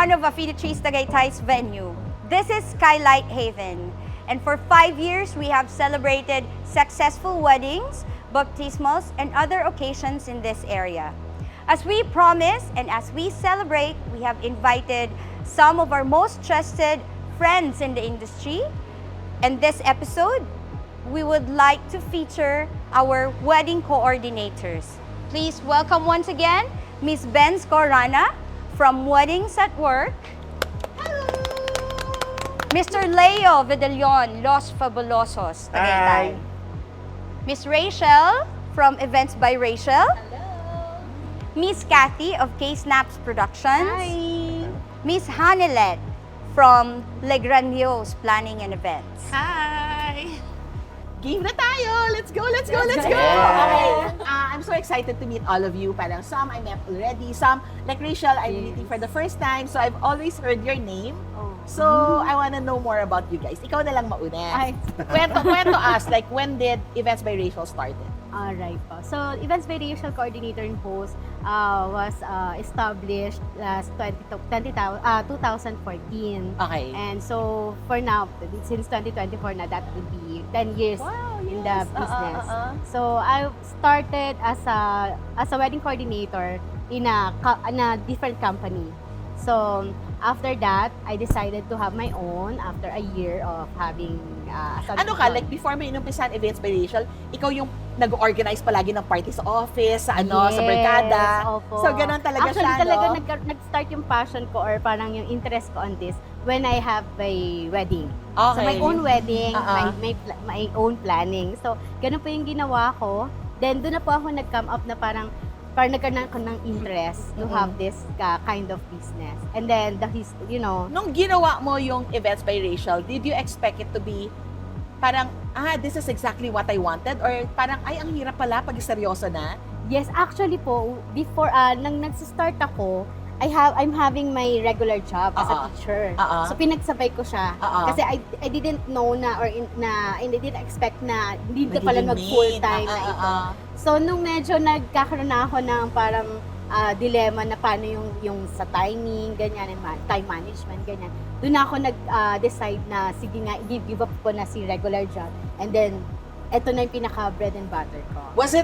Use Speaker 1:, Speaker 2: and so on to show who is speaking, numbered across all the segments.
Speaker 1: one of Affinities Tagaytay's venue. This is Skylight Haven. And for 5 years, we have celebrated successful weddings, baptismals, and other occasions in this area. As we promise and as we celebrate, we have invited some of our most trusted friends in the industry. And this episode, we would like to feature our wedding coordinators. Please welcome once again, Miss Benz Corana from Weddings at Work. Mr. Leo Vidalion, Los Fabulosos, Tagaytay. Miss Rachel from Events by Rachel.
Speaker 2: Hello!
Speaker 1: Miss Kathy of K-Snaps Productions.
Speaker 2: Hi!
Speaker 1: Miss Hanelet from Le Grandiose Planning and Events.
Speaker 2: Hi!
Speaker 3: Game na tayo! Let's go, let's go, let's go!
Speaker 2: Yeah.
Speaker 3: Okay, I'm so excited to meet all of you. Parang some I met already, some, like Rachel, I'm meeting for the first time. So I've always heard your name. So I wanna know more about you guys. Ikaw na lang mauna.
Speaker 2: Ay.
Speaker 3: Kwento us, like when did Events by Rachel started?
Speaker 2: Alright po. So, Events by Rachel Coordinator and Host was established last 2014.
Speaker 3: Okay.
Speaker 2: And so, for now, since 2024 na, that would be 10 years in the business. So, I started as a wedding coordinator in a different company. So, after that, I decided to have my own after a year of having
Speaker 3: Ano ka, like before may inumpisan Events by Rachel, ikaw yung nag-organize palagi ng party sa office, sa sa barkada.
Speaker 2: Opo.
Speaker 3: So, ganun talaga
Speaker 2: Actually,
Speaker 3: siya,
Speaker 2: talaga
Speaker 3: no?
Speaker 2: nag-start yung passion ko or parang yung interest ko on this when I have a wedding. So,
Speaker 3: Okay.
Speaker 2: my own wedding,
Speaker 3: Uh-uh.
Speaker 2: my own planning. So, ganun po yung ginawa ko. Then, doon na po ako nag-come up na parang nagkaroon ako ng interest to have this kind of business. And then,
Speaker 3: Nung ginawa mo yung Events by Rachel, did you expect it to be parang, this is exactly what I wanted? Or parang, ay, ang hirap pala pag seryoso na?
Speaker 2: yes, actually po, before, nang nag-start ako, I'm having my regular job as a teacher. So pinagsabay ko siya kasi I didn't know na or I didn't expect na hindi na pala mag full time na ito. So nung medyo nagkakaroon na ako ng parang dilemma na paano yung sa timing, ganyan, and time management, ganyan. Doon ako nag-decide na sige nga, give up ko na si regular job. And then eto na yung pinaka bread and butter ko.
Speaker 3: Was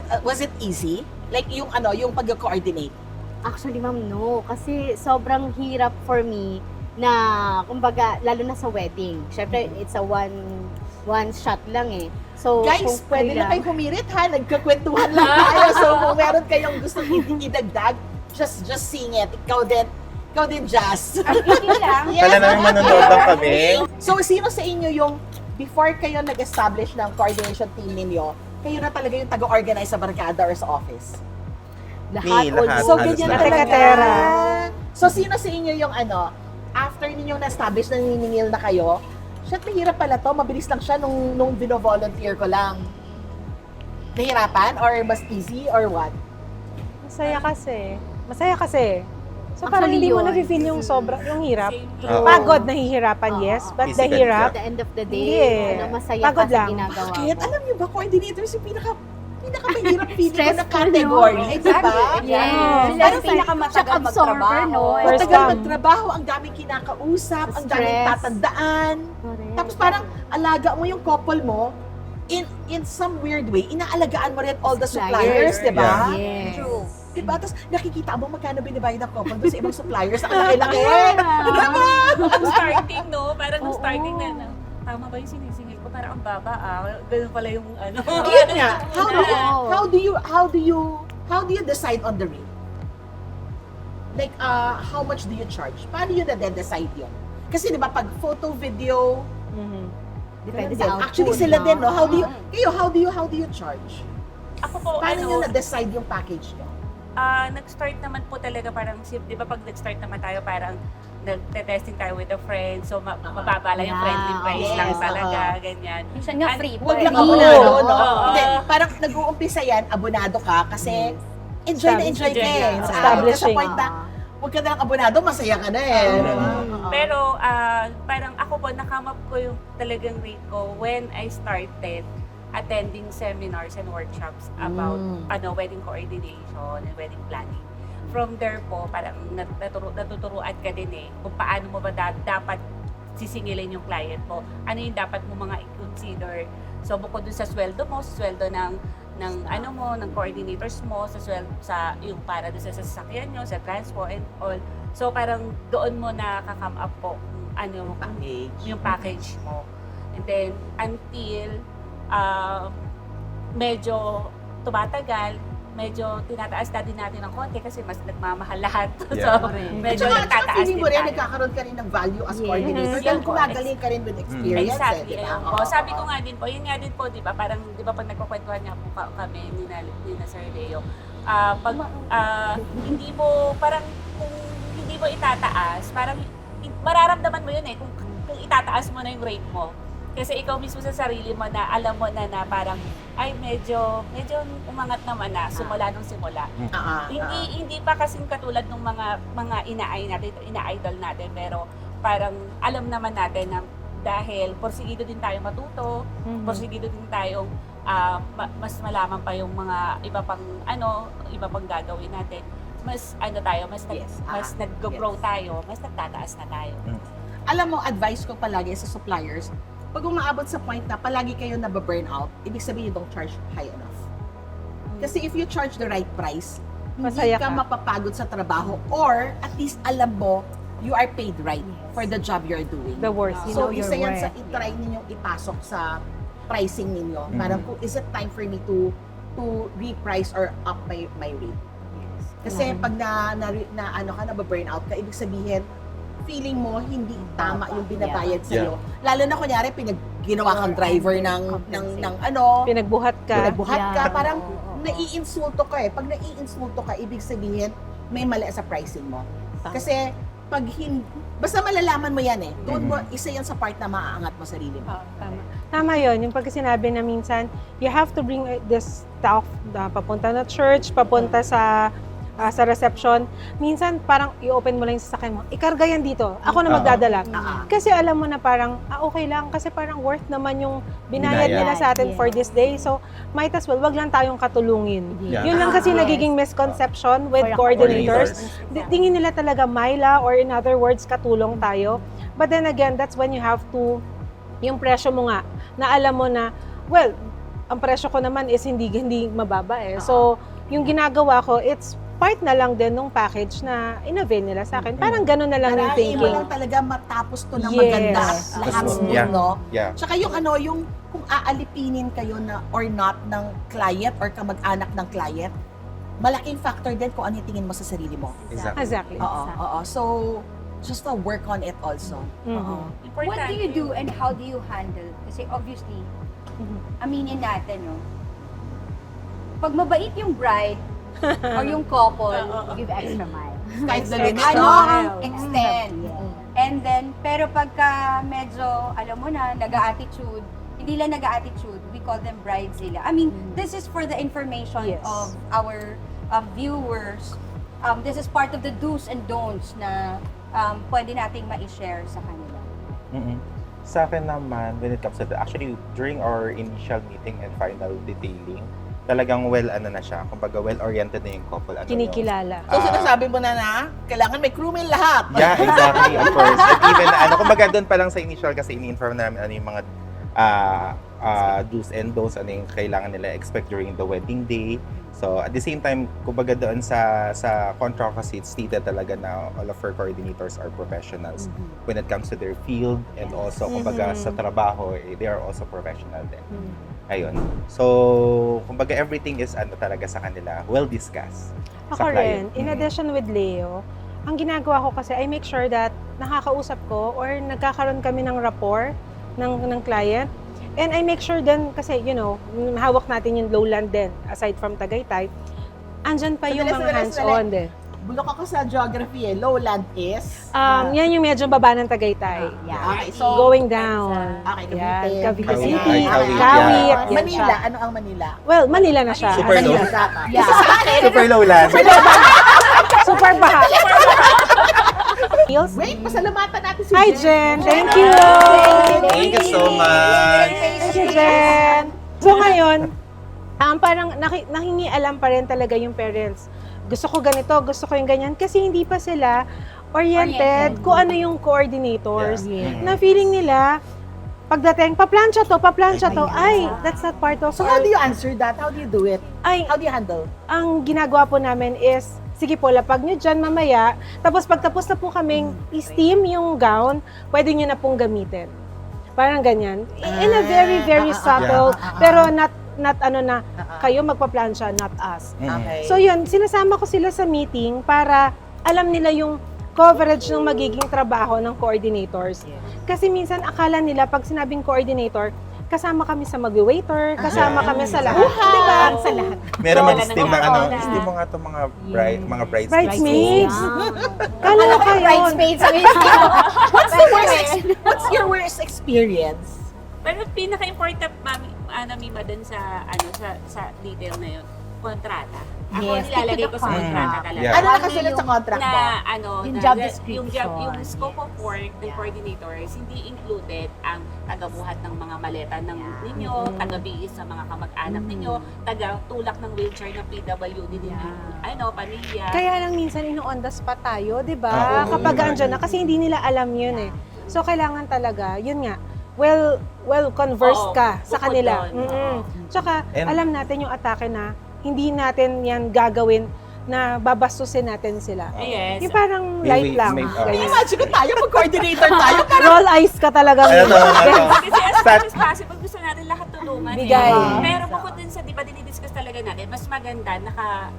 Speaker 3: it easy? Like yung pag-coordinate?
Speaker 2: Actually, ma'am, no. Kasi sobrang hirap for me na, kumbaga, lalo na sa wedding. Syempre, it's a one shot lang eh. So,
Speaker 3: Guys,
Speaker 2: kung
Speaker 3: pwede na kayo humirit ha, nagkakwentuhan lang tayo. So kung meron kayong gusto idagdag, just sing it. Ikaw din, Jazz.
Speaker 1: Hindi lang.
Speaker 3: Yes.
Speaker 4: Wala namin manonood lang kami.
Speaker 3: So sino sa inyo yung, before kayo nag-establish ng coordination team ninyo, kayo na talaga yung taga-organize sa barkada or sa office?
Speaker 2: lahat,
Speaker 4: lahat.
Speaker 3: So,
Speaker 4: Halos
Speaker 3: ganyan
Speaker 4: lahat.
Speaker 3: talaga. So, sino sa inyo yung after ninyong na-establish na niningil na kayo, shit, mahirap pala to, mabilis lang siya nung bino-volunteer ko lang. Nahirapan? Or mas easy? Or what?
Speaker 5: Masaya kasi. So parang
Speaker 2: Actually,
Speaker 5: hindi mo
Speaker 2: yun.
Speaker 5: na-feel yung yung hirap.
Speaker 4: Oo.
Speaker 5: Pagod, nahihirapan, yes. But the
Speaker 4: Physical
Speaker 5: hirap,
Speaker 2: At the end of the
Speaker 5: Hindi
Speaker 2: day,
Speaker 5: eh.
Speaker 2: masaya
Speaker 5: Pagod
Speaker 2: kasi
Speaker 5: lang.
Speaker 2: ginagawa
Speaker 3: Bakit?
Speaker 2: ko.
Speaker 3: Alam niyo ba, coordinators yung pinakamahirap feeling ko na
Speaker 2: Stressful,
Speaker 3: category.
Speaker 2: no?
Speaker 3: Diba?
Speaker 2: Yes.
Speaker 1: Sila yung pinakamatagal
Speaker 2: Shock absorber,
Speaker 1: magtrabaho.
Speaker 2: no?
Speaker 5: First
Speaker 3: Matagal
Speaker 5: time.
Speaker 3: magtrabaho, ang daming kinakausap, ang daming
Speaker 2: Stress.
Speaker 3: tatandaan.
Speaker 2: Correct.
Speaker 3: Tapos parang alaga mo yung couple mo, in some weird way, inaalagaan mo rin all the suppliers, di ba?
Speaker 2: Yes.
Speaker 1: True.
Speaker 3: Diba? Tapos nakikita mo magkano binibayad ng couple doon sa ibang suppliers. Ang laki-laki. Diba?
Speaker 6: Ang starting, no? Parang nung
Speaker 2: Oo.
Speaker 6: starting na, tama ba yung sinisingil ko? Parang ang baba, Ganun pala yung ano.
Speaker 3: Yun nga.
Speaker 2: Oo.
Speaker 3: How do you decide on the rate? Like, how much do you charge? Paano yun na-decide yun? Kasi di ba, pag photo, video,
Speaker 2: Depende
Speaker 3: ganun
Speaker 2: sa
Speaker 3: din.
Speaker 2: output,
Speaker 3: Actually, sila
Speaker 2: no?
Speaker 3: din, no? How do you charge?
Speaker 6: Ako po,
Speaker 3: Paano nyo na-decide yung package nyo?
Speaker 6: nag-start naman po talaga parang, di ba pag nag-start naman tayo, parang nag-testing tayo with a friend, so mababa lang yung
Speaker 2: Yeah,
Speaker 6: friendly price
Speaker 3: yes,
Speaker 6: lang talaga, ganyan.
Speaker 1: Minsan nga free pa.
Speaker 3: Huwag lang
Speaker 2: Free.
Speaker 3: abonado, no?
Speaker 6: Oo.
Speaker 3: Hindi, parang nag-uumpisa yan, abonado ka, kasi enjoy na enjoy ka eh. Sa
Speaker 5: Establishing.
Speaker 3: point na, huwag ka na lang abonado, masaya ka na eh. Diba?
Speaker 6: Pero parang ako po, nakamap ko yung talagang rate ko when I started attending seminars and workshops about wedding coordination and wedding planning. from there po, parang natuturuan ka din kung paano mo ba dapat sisingilin yung client mo. Ano yung dapat mo mga i-consider. So, bukod dun sa sweldo mo, sa sweldo ng ano mo, ng coordinators mo, sa sweldo, sa yung para dun sa sasakyan nyo, sa transport and all. So, parang doon mo na kakam up po ano, yung package mo. And then, until medyo tumatagal, medyo tinataas na din natin ng konti kasi mas nagmamahal lahat.
Speaker 4: Yeah.
Speaker 6: So, medyo nagtataas
Speaker 3: feeling
Speaker 6: din
Speaker 3: mo rin,
Speaker 6: tayo.
Speaker 3: nagkakaroon ka rin ng value as
Speaker 2: Yes.
Speaker 3: coordinator.
Speaker 6: Yes.
Speaker 3: Dahil gumagaling ka rin with experience.
Speaker 6: Exactly.
Speaker 3: Diba?
Speaker 6: Ayun po. Sabi ko nga din po, yun nga din po, di ba, parang, di ba, pag nagkukwentuhan nga po kami ni na Sir Leo, pag hindi mo, parang, kung hindi mo itataas, parang, mararamdaman mo yun kung itataas mo na yung rate mo. Kasi ikaw mismo sa sarili mo na alam mo na parang, ay, medyo umangat naman na, simula nung simula. Hindi pa kasing katulad ng mga ina-idol natin, pero parang alam naman natin na dahil porsigido din tayo matuto, porsigido din tayong mas malaman pa yung mga iba pang gagawin natin. Mas mas nag-grow tayo, mas nagtataas na tayo.
Speaker 3: Alam mo, advice ko palagi sa suppliers, pag umaabot sa point na palagi kayo nababurn out, ibig sabihin you don't charge high enough. Kasi if you charge the right price, hindi
Speaker 5: Masaya
Speaker 3: ka
Speaker 5: ka.
Speaker 3: mapapagod sa trabaho or at least alam mo, you are paid right for the job you're doing.
Speaker 5: The worst.
Speaker 2: You
Speaker 3: So,
Speaker 2: know your
Speaker 3: isa yan sa
Speaker 2: worth.
Speaker 3: itry ninyong ipasok sa pricing ninyo. Parang kung is it time for me to reprice or up my rate? Kasi pag na-burn out ka, ibig sabihin, feeling mo hindi tama yung binabayad sa'yo. Lalo na kunyari, ginawa kang driver ng
Speaker 5: Pinagbuhat ka.
Speaker 3: pinagbuhat ka,
Speaker 2: Yeah.
Speaker 3: parang
Speaker 2: Oo.
Speaker 3: naiinsulto ka Pag naiinsulto ka, ibig sabihin, may mali sa pricing mo. Kasi, pag basta malalaman mo yan doon mo, isa yan sa part na maaangat mo sarili mo.
Speaker 5: Tama yun. Yung pag sinabi na minsan, you have to bring this stuff papunta na church, papunta sa reception. Minsan, parang i-open mo lang yung sasakyan mo. Ikarga yan dito. Ako na magdadala. Kasi alam mo na parang, okay lang. Kasi parang worth naman yung binayad
Speaker 4: Binayad.
Speaker 5: nila sa atin for this day. So, might as well, wag lang tayong katulungin. Yun lang kasi
Speaker 2: Yes.
Speaker 5: nagiging misconception with
Speaker 2: For
Speaker 5: coordinators. Tingin nila talaga Myla, or in other words, katulong tayo. But then again, that's when you have to, yung presyo mo nga, na alam mo na, well, ang presyo ko naman is hindi mababa So, yung ginagawa ko, it's part na lang din nung package na in-avail nila sa akin. Parang gano'n na lang yung
Speaker 3: Para
Speaker 5: thinking.
Speaker 3: mo lang talaga matapos to ng
Speaker 5: Yes.
Speaker 3: maganda at lahat
Speaker 4: Yes.
Speaker 3: smooth,
Speaker 4: Yeah.
Speaker 3: no?
Speaker 4: Yeah.
Speaker 3: Tsaka yung kung aalipinin kayo na or not ng client or kamag-anak ng client, malaking factor din kung ano yung tingin mo sa sarili mo.
Speaker 5: Exactly.
Speaker 3: Oo. So, just work on it also. Oo.
Speaker 1: What do you do and how do you handle? Kasi obviously, aminin natin, no? Pag mabait yung bride or yung couple,
Speaker 2: Give extra mile.
Speaker 3: Kahit the limit,
Speaker 1: ano
Speaker 3: no?
Speaker 1: ang extend. And then, pero pagka medyo, alam mo na, nag-attitude, hindi lang nag-attitude, we call them bridezilla. I mean, this is for the information
Speaker 5: Yes.
Speaker 1: of our viewers. This is part of the do's and don'ts na pwede nating ma-share sa kanila.
Speaker 4: Sa akin naman, when it comes to actually, during our initial meeting and final detailing, talagang na siya. Kumbaga, well-oriented na yung couple.
Speaker 5: Kinikilala.
Speaker 3: So, sinasabi mo na kailangan may crewmate lahat.
Speaker 4: Yeah, exactly, of course. At even, kumbaga doon pa lang sa initial kasi ini-inform namin ano yung mga do's and don'ts, ano yung kailangan nila expect during the wedding day. So, at the same time, kumbaga doon sa contract kasi it's stated talaga na all of our coordinators are professionals when it comes to their field and also, kumbaga, sa trabaho, they are also professional din. Ayun. So, kumbaga, everything is talaga sa kanila, well discussed.
Speaker 5: Ako rin, in addition with Leo, ang ginagawa ko kasi, I make sure that nakakausap ko or nagkakaroon kami ng rapport ng client. And I make sure din, kasi, hawak natin yung lowland din, aside from Tagaytay, andyan pa yung mga hands-on din.
Speaker 3: Bulok ako sa geography Lowland is?
Speaker 5: Yan yung medyo baba ng Tagaytay.
Speaker 3: Okay, so,
Speaker 5: Going down.
Speaker 3: Okay,
Speaker 5: Yan,
Speaker 3: Cavite.
Speaker 5: Cavite City,
Speaker 4: Cavite,
Speaker 5: Kawit.
Speaker 4: yeah.
Speaker 5: yan
Speaker 3: Manila,
Speaker 5: siya.
Speaker 3: ano ang Manila?
Speaker 5: Well, Manila na siya.
Speaker 4: Super low.
Speaker 3: Yeah. Isa sa akin,
Speaker 4: Super lowland.
Speaker 5: Super baha. Heels.
Speaker 3: wait, pasalamatan natin si
Speaker 5: Hi, Jen. Thank you.
Speaker 4: Thank you so much.
Speaker 5: Thank you, Jen. So ngayon, parang nahingi alam pa rin talaga yung parents gusto ko ganito, gusto ko yung ganyan. Kasi hindi pa sila oriented kung ano yung coordinators.
Speaker 2: Yes.
Speaker 5: Na feeling nila, pagdating, paplansya to, ay, that's not part of
Speaker 3: So how do you answer that? How do you do it?
Speaker 5: Ay,
Speaker 3: How do you handle?
Speaker 5: ang ginagawa po namin is, sige po, lapag nyo dyan mamaya. Tapos pagtapos na po kaming steam yung gown, pwede nyo na pong gamitin. Parang ganyan. In a very, very subtle, pero not kayo magpaplansya, not us.
Speaker 3: Okay.
Speaker 5: So yun, sinasama ko sila sa meeting para alam nila yung coverage ng magiging trabaho ng coordinators. Kasi minsan akala nila pag sinabing coordinator, kasama kami sa mag-waiter, kasama kami sa lahat. Diba?
Speaker 2: Sa lahat.
Speaker 4: Meron
Speaker 6: Wala
Speaker 4: mag-steam
Speaker 6: na
Speaker 4: ng
Speaker 6: wala.
Speaker 4: steam mo nga itong mga bridesmaids.
Speaker 5: Bridesmaids.
Speaker 2: Yeah.
Speaker 5: Kala ko kayo.
Speaker 2: Bridesmaids.
Speaker 3: What's your worst experience?
Speaker 6: Pero pinaka-important, Mima, dun sa detail na yun, kontrata. Ako
Speaker 2: Yes,
Speaker 6: nilalagay ko sa
Speaker 2: stick to the
Speaker 6: kontrata
Speaker 4: contract.
Speaker 6: talaga.
Speaker 4: Yeah.
Speaker 3: Ano nakasulat sa contract mo?
Speaker 2: Yung
Speaker 6: Na
Speaker 2: job
Speaker 6: yung
Speaker 2: description.
Speaker 6: yung scope of work ng coordinators, hindi included ang tagabuhat ng mga maleta ng ninyo, taga-bihis sa mga kamag-anak ninyo, taga-tulak ng wheelchair ng PWD din ng pamilya.
Speaker 5: Kaya lang minsan ino-on the spot tayo, di ba?
Speaker 4: Oo.
Speaker 5: Kapag andyan na, kasi hindi nila alam yun eh. So kailangan talaga, yun nga, well conversed
Speaker 6: Oo,
Speaker 5: ka sa
Speaker 6: bukod
Speaker 5: kanila.
Speaker 6: doon.
Speaker 5: Mm-mm. Tsaka
Speaker 4: And-
Speaker 5: alam natin yung atake na hindi natin yan gagawin na babastusin natin sila.
Speaker 6: Yes.
Speaker 5: Yung parang light lang. ganyan.
Speaker 3: Imagine ko tayo, mag-coordinator tayo.
Speaker 5: Roll eyes ka talaga.
Speaker 4: Ano,
Speaker 6: Kasi as
Speaker 4: Start-
Speaker 6: much as possible, gusto natin lahat tulungan.
Speaker 5: Bigay.
Speaker 6: Pero bukod dun sa, di ba, dinidiscuss talaga natin, mas maganda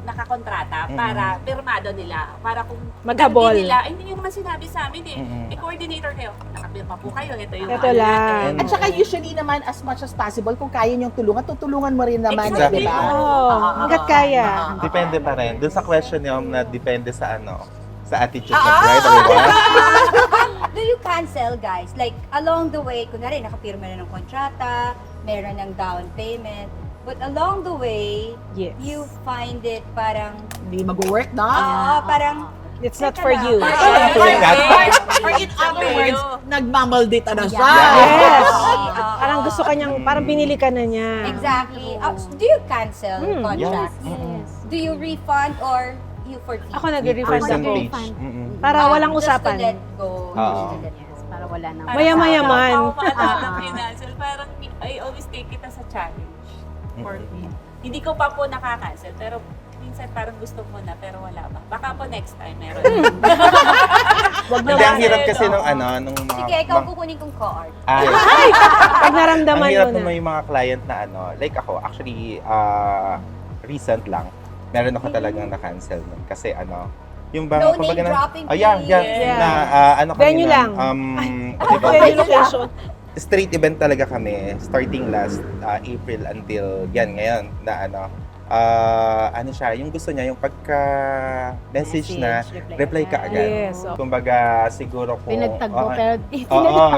Speaker 6: nakakontrata para pirmado nila. Para kung
Speaker 5: Maghabol.
Speaker 6: hindi nila, hindi nyo naman sinabi sa amin eh.
Speaker 4: Mm-mm.
Speaker 6: Coordinator kayo. Nakapirma po kayo. Ito yung
Speaker 5: Ito
Speaker 6: ano
Speaker 5: lang.
Speaker 6: natin.
Speaker 3: At saka usually naman, as much as possible, kung kaya niyong tulungan, tutulungan mo rin naman,
Speaker 6: Exactly.
Speaker 3: di ba?
Speaker 5: Oo, hanggat kaya.
Speaker 4: Depende pa rin. Doon sa question niyo na depende sa sa attitude ng bride or what.
Speaker 1: Do you cancel, guys? Like, along the way, kunwari, nakapirma na ng kontrata, meron ng down payment, but along the way,
Speaker 5: Yes.
Speaker 1: you find it parang,
Speaker 3: Hindi mag-work, no?
Speaker 1: parang,
Speaker 5: It's not for you.
Speaker 3: Or in other words, nagmamaldita na siya.
Speaker 5: Yes.
Speaker 1: Oo.
Speaker 5: Parang gusto kanyang, parang binili ka na niya.
Speaker 1: Exactly. Do you cancel contracts?
Speaker 2: Yes.
Speaker 1: Do you refund or you forgive?
Speaker 5: Ako nag-refund ako.
Speaker 4: Percentage.
Speaker 5: Para walang
Speaker 1: Just to
Speaker 5: usapan.
Speaker 1: let go.
Speaker 4: Oo.
Speaker 2: Yes, para wala nang...
Speaker 5: Maya-mayaman.
Speaker 6: Ako maalala ng financial, parang I always take it as a challenge for me. Hindi ko pa po nakakancel, pero minsan parang gusto mo na, pero wala pa. Baka po next time meron.
Speaker 4: Hindi, ang hirap kasi nung nung mga...
Speaker 1: Sige, ikaw kukunin kong card.
Speaker 5: Pag naramdaman
Speaker 4: ang hirap
Speaker 5: mo
Speaker 4: nung
Speaker 5: na.
Speaker 4: may mga client na like ako, actually, recent lang, meron ako talagang na-cancel nun. Kasi yung bang,
Speaker 1: No
Speaker 4: kumbaga
Speaker 1: name dropping,
Speaker 4: yeah,
Speaker 1: please.
Speaker 4: na,
Speaker 5: Venue
Speaker 4: kanina,
Speaker 5: lang. Venue location.
Speaker 4: Street event talaga kami, starting last April until ngayon, na siya, yung gusto niya, yung pagka-message na, reply ka agad.
Speaker 5: Yes.
Speaker 4: Kumbaga, siguro kung...
Speaker 2: Pinagtagpo, pero
Speaker 4: Oo,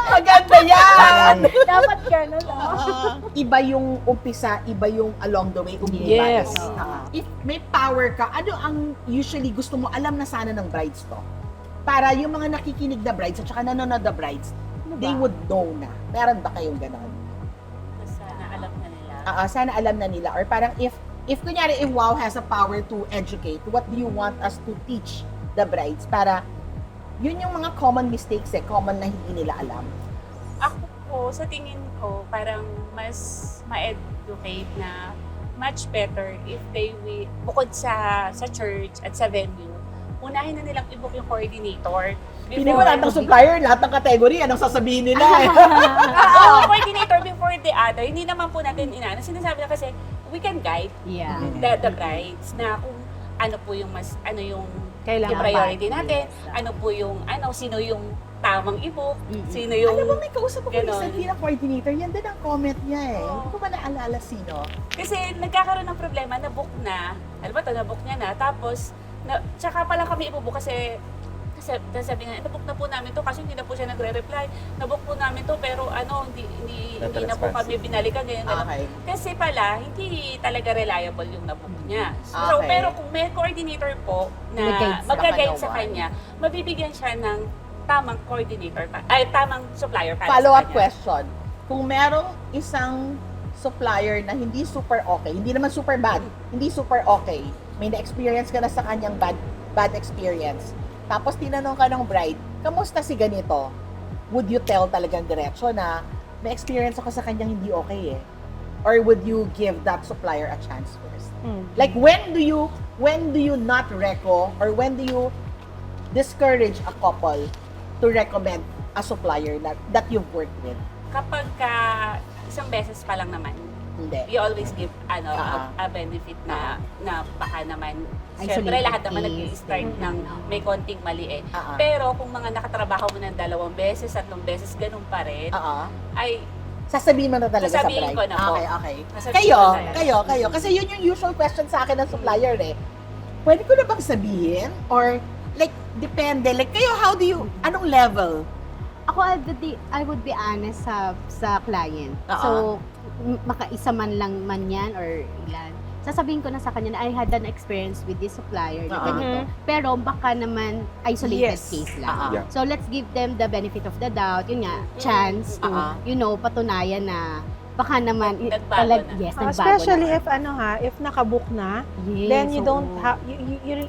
Speaker 3: Maganda yan!
Speaker 2: dapat gano'n lang.
Speaker 3: Iba yung umpisa, iba yung along the way.
Speaker 5: Yes.
Speaker 3: If may power ka, ano ang usually gusto mo alam na sana ng brides to? Para yung mga nakikinig na brides at saka nanonood na brides, they would know na. Meron ba kayong ganon?
Speaker 6: Sana alam na nila.
Speaker 3: Sana alam na nila. Or parang if kunyari, if WOW has a power to educate, what do you want us to teach the brides? Para yun yung mga common mistakes common na hindi nila alam.
Speaker 6: Ako po, sa tingin ko, parang mas ma-educate na much better if bukod sa church at sa venue, unahin na nilang i-book yung coordinator.
Speaker 3: Hindi mo lahat ng supplier, lahat ng category, anong sasabihin nila
Speaker 6: Oo, coordinator before the other. Hindi naman po natin inaano. Sinasabi na kasi, we can guide
Speaker 2: Yeah.
Speaker 6: the brides na kung ano po yung yung
Speaker 5: Kailangan.
Speaker 6: priority natin, ano po yung, sino yung tamang i-book, sino yung...
Speaker 3: Alam mo, may kausap ako
Speaker 6: Ganon.
Speaker 3: recently na coordinator, yan din ang comment niya Hindi ko pa naalala sino.
Speaker 6: Kasi nagkakaroon ng problema, na-book na, alam mo ito, na-book niya na, tapos, tsaka pala kami ibubook kasi sabi nga, na-book na po namin to kasi hindi na po siya nagre-reply. Na-book po namin to pero hindi na po kami binalikan ganyan.
Speaker 3: Okay.
Speaker 6: Kasi pala, hindi talaga reliable yung na-book niya. So,
Speaker 3: Okay.
Speaker 6: pero kung may coordinator po na
Speaker 2: Mag-guide sa
Speaker 6: mag-guide sa
Speaker 3: kanya.
Speaker 6: kanya, mabibigyan siya ng tamang coordinator, tamang supplier para
Speaker 3: Follow-up
Speaker 6: sa kanya.
Speaker 3: question. Kung merong isang supplier na hindi super okay, hindi naman super bad, hindi super okay, may na-experience ka na sa kanyang bad experience, tapos tinanong ka ng bride, kamusta si ganito? Would you tell talagang diretso na may experience ako sa kanyang hindi okay eh? Or would you give that supplier a chance first? Like when do you not reco or when do you discourage a couple to recommend a supplier that you've worked with?
Speaker 6: Kapag isang beses pa lang naman,
Speaker 3: Hindi.
Speaker 6: we always give
Speaker 3: Ah.
Speaker 6: a benefit na baka naman
Speaker 2: Isolated
Speaker 6: syempre lahat naman
Speaker 2: case.
Speaker 6: nag-start ng may konting mali eh.
Speaker 3: Ah.
Speaker 6: Pero kung mga nakatrabaho mo ng 2 beses, 3 beses, ganun pa rin, ay
Speaker 3: Sasabihin mo na talaga
Speaker 6: Sasabihin
Speaker 3: sa bride.
Speaker 6: ko na po.
Speaker 3: Okay.
Speaker 6: Sasabihin ko na yan.
Speaker 3: Kayo. Kasi yun yung usual question sa akin ng supplier eh. Pwede ko na bang sabihin? Or like, depende. Like, kayo, how do you, anong level?
Speaker 2: Ako, I would be honest sa client.
Speaker 3: Oo.
Speaker 2: So, makaisa man lang man yan or ilan. Sasabihin ko na sa kanya na I had an experience with this supplier na
Speaker 3: Oo.
Speaker 2: ganito. Pero baka naman isolated
Speaker 5: Yes.
Speaker 2: case lang.
Speaker 3: Oo.
Speaker 4: Yeah.
Speaker 2: So, let's give them the benefit of the doubt. Yun nga, chance to,
Speaker 3: Oo.
Speaker 2: patunayan na baka naman,
Speaker 6: Nagbago na.
Speaker 2: yes, nagbago
Speaker 5: Especially
Speaker 2: na.
Speaker 5: if nakabook na,
Speaker 2: Yes,
Speaker 5: then you
Speaker 2: oo.
Speaker 5: don't have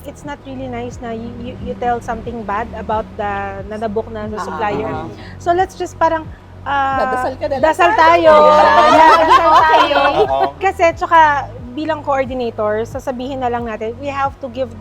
Speaker 5: it's not really nice na you tell something bad about the na nabook na sa supplier. So let's just parang
Speaker 3: Dadasal ka na lang.
Speaker 5: dasal tayo.
Speaker 3: Yeah.
Speaker 5: Yeah, dasal tayo.
Speaker 4: Oo.
Speaker 5: Kasi tsaka bilang coordinator, sasabihin na lang natin, we have to give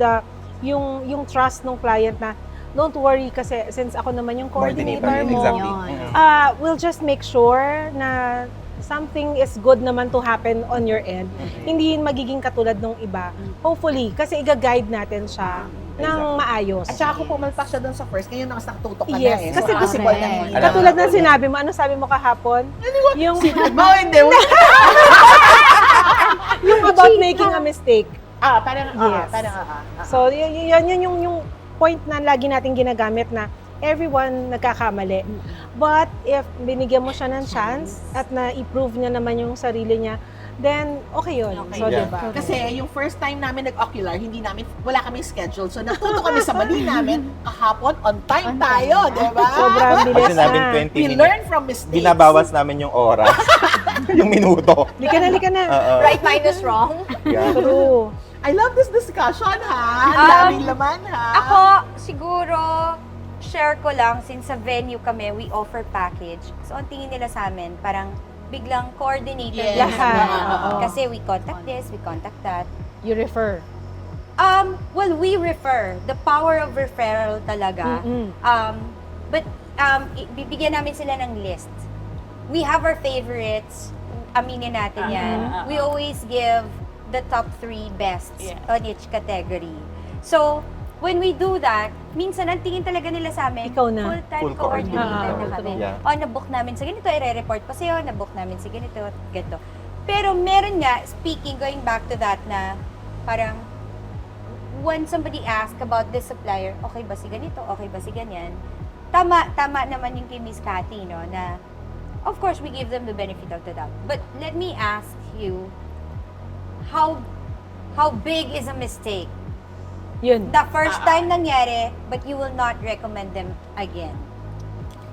Speaker 5: yung trust ng client na don't worry kasi since ako naman yung coordinator mo,
Speaker 4: Exactly.
Speaker 2: Yun.
Speaker 5: we'll just make sure na something is good naman to happen on your end. Hindi yun magiging katulad ng iba. Hopefully, kasi i-guide natin siya ng maayos.
Speaker 3: At saka kung pumalpak siya doon sa first, ngayon nakatutok ka
Speaker 5: Yes,
Speaker 3: na eh.
Speaker 5: kasi
Speaker 3: So,
Speaker 2: gusto-
Speaker 3: possible na
Speaker 2: Correct.
Speaker 3: hindi.
Speaker 5: Katulad ng sinabi mo, ano sabi mo kahapon? Yung,
Speaker 3: Hindi.
Speaker 5: yung about making a mistake.
Speaker 3: Parang,
Speaker 5: Yes. So, yun yung point na lagi natin ginagamit na everyone nagkakamali. But if binigyan mo siya ng chance at na-improve niya naman yung sarili niya, then okay yun.
Speaker 6: Okay.
Speaker 5: So,
Speaker 4: Yeah.
Speaker 5: diba?
Speaker 3: Kasi yung first time namin nag-ocular, wala kami schedule. So, natuto kami sa mali namin, kahapon, on time
Speaker 2: On
Speaker 3: tayo,
Speaker 2: time.
Speaker 3: di ba?
Speaker 5: Sobrang
Speaker 4: Pag
Speaker 5: bilis
Speaker 4: sinabing
Speaker 5: na.
Speaker 4: 20
Speaker 3: We
Speaker 4: minutes,
Speaker 3: learn from mistakes.
Speaker 4: binabawas namin yung oras. yung minuto.
Speaker 5: Lika na.
Speaker 4: Oo.
Speaker 1: Right minus wrong.
Speaker 4: Yeah.
Speaker 5: True.
Speaker 3: I love this discussion, ha? Ang daming laman, ha?
Speaker 1: Ako, siguro, share ko lang, since sa venue kami, we offer package. So, ang tingin nila sa amin, parang biglang coordinated
Speaker 3: Yes.
Speaker 5: Lahat. Oo.
Speaker 1: Kasi we contact this, we contact that.
Speaker 5: You refer.
Speaker 1: Well, we refer. The power of referral talaga.
Speaker 5: Mm-mm.
Speaker 1: Bibigyan namin sila ng list. We have our favorites. Aminin natin yan. We always give the top 3 bests
Speaker 6: Yeah.
Speaker 1: on each category. So, when we do that, minsan ang tingin talaga nila sa amin,
Speaker 5: Ikaw na.
Speaker 1: full-time
Speaker 4: Full
Speaker 1: coordinator
Speaker 5: coordinator.
Speaker 1: na kami.
Speaker 4: Yeah.
Speaker 1: Nabook namin sa ganito, i-report pa sa'yo, nabook namin sa ganito, ganito. Pero meron nga, going back to that na, parang, when somebody asks about this supplier, okay ba si ganito, okay ba si ganyan, tama naman yung kay Miss Cathy, no, na, of course, we give them the benefit of the doubt. But let me ask you, how big is a mistake?
Speaker 5: Yun.
Speaker 1: The first time nangyari, but you will not recommend them again.